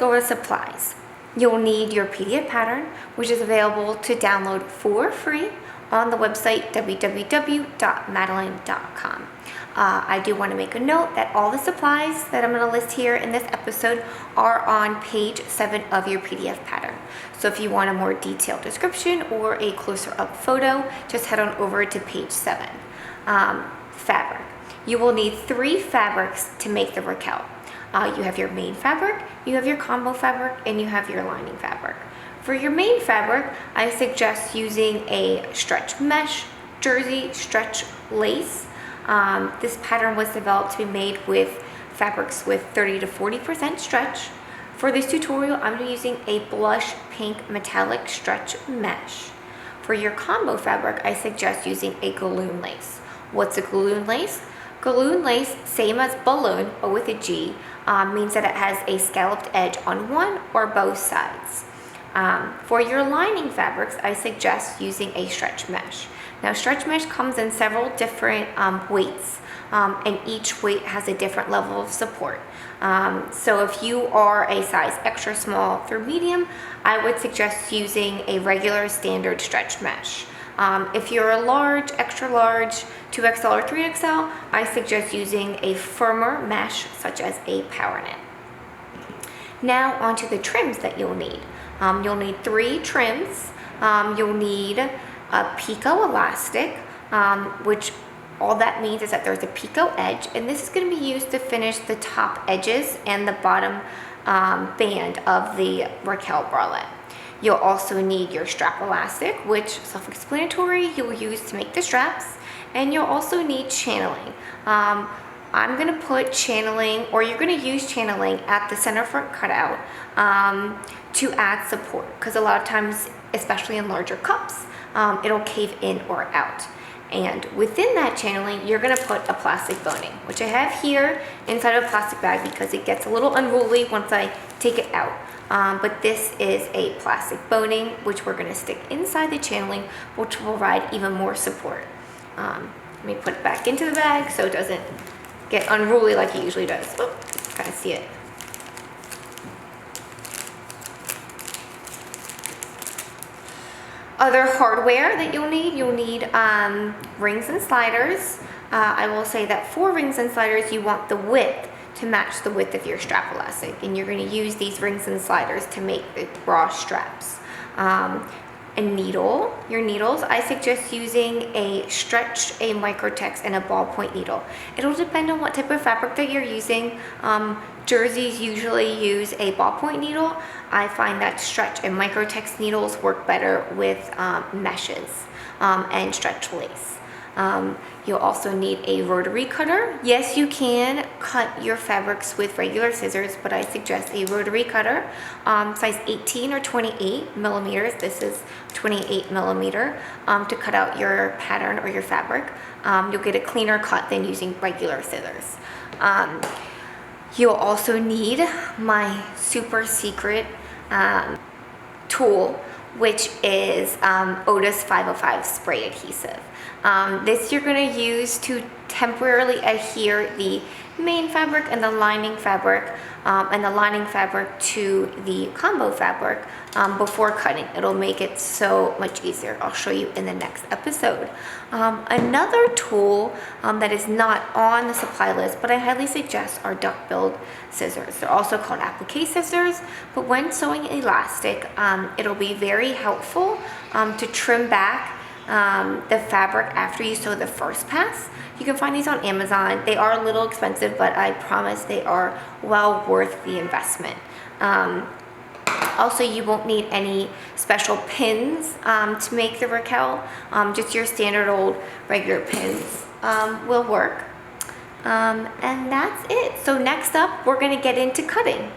go over supplies. You'll need your PDF pattern, which is available to download for free on the website www.madalynne.com. I do want to make a note that all the supplies that I'm going to list here in this episode are on page 7 of your PDF pattern. So if you want a more detailed description or a closer up photo, just head on over to page 7. Fabric. You will need 3 fabrics to make the Raquel. You have your main fabric, you have your combo fabric, and you have your lining fabric. For your main fabric, I suggest using a stretch mesh jersey stretch lace. This pattern was developed to be made with fabrics with 30 to 40% stretch. For this tutorial, I'm using a blush pink metallic stretch mesh. For your combo fabric, I suggest using a galloon lace. What's a galloon lace? Galloon lace, same as balloon, but with a G, means that it has a scalloped edge on one or both sides. For your lining fabrics, I suggest using a stretch mesh. Now, stretch mesh comes in several different weights, and each weight has a different level of support. So if you are a size extra small through medium, I would suggest using a regular standard stretch mesh. If you're a large, extra large, 2XL or 3XL, I suggest using a firmer mesh such as a power knit. Now onto the trims that you'll need. You'll need 3 trims. You'll need a picot elastic, which all that means is that there's a picot edge, and this is going to be used to finish the top edges and the bottom band of the Raquel bralette. You'll also need your strap elastic, which, self-explanatory, you'll use to make the straps, and you'll also need channeling. I'm going to put channeling, or you're going to use channeling at the center front cutout to add support, because a lot of times, especially in larger cups, it'll cave in or out. And within that channeling, you're going to put a plastic boning, which I have here inside of a plastic bag because it gets a little unruly once I take it out. But this is a plastic boning, which we're going to stick inside the channeling, which will provide even more support. Let me put it back into the bag so it doesn't get unruly like it usually does. Oh, kind of see it. Other hardware that you'll need rings and sliders. I will say that for rings and sliders, you want the width to match the width of your strap elastic, and you're going to use these rings and sliders to make the bra straps. A needle, your needles, I suggest using a stretch, a microtex, and a ballpoint needle. It'll depend on what type of fabric that you're using. Jerseys usually use a ballpoint needle. I find that stretch and microtex needles work better with meshes and stretch lace. You'll also need a rotary cutter. Yes, you can cut your fabrics with regular scissors, but I suggest a rotary cutter, size 18 or 28 millimeters. This is 28 millimeter to cut out your pattern or your fabric. You'll get a cleaner cut than using regular scissors. You'll also need my super secret tool, which is Otis 505 spray adhesive. This you're going to use to temporarily adhere the main fabric and the lining fabric to the combo fabric before cutting. It'll make it so much easier. I'll show you in the next episode. Another tool that is not on the supply list, but I highly suggest, are duck-billed scissors. They're also called applique scissors, but when sewing elastic, it'll be very helpful to trim back the fabric after you sew the first pass. You can find these on Amazon. They are a little expensive, but I promise they are well worth the investment. Also, you won't need any special pins to make the Raquel. Just your standard old regular pins will work. And that's it. So next up, we're going to get into cutting.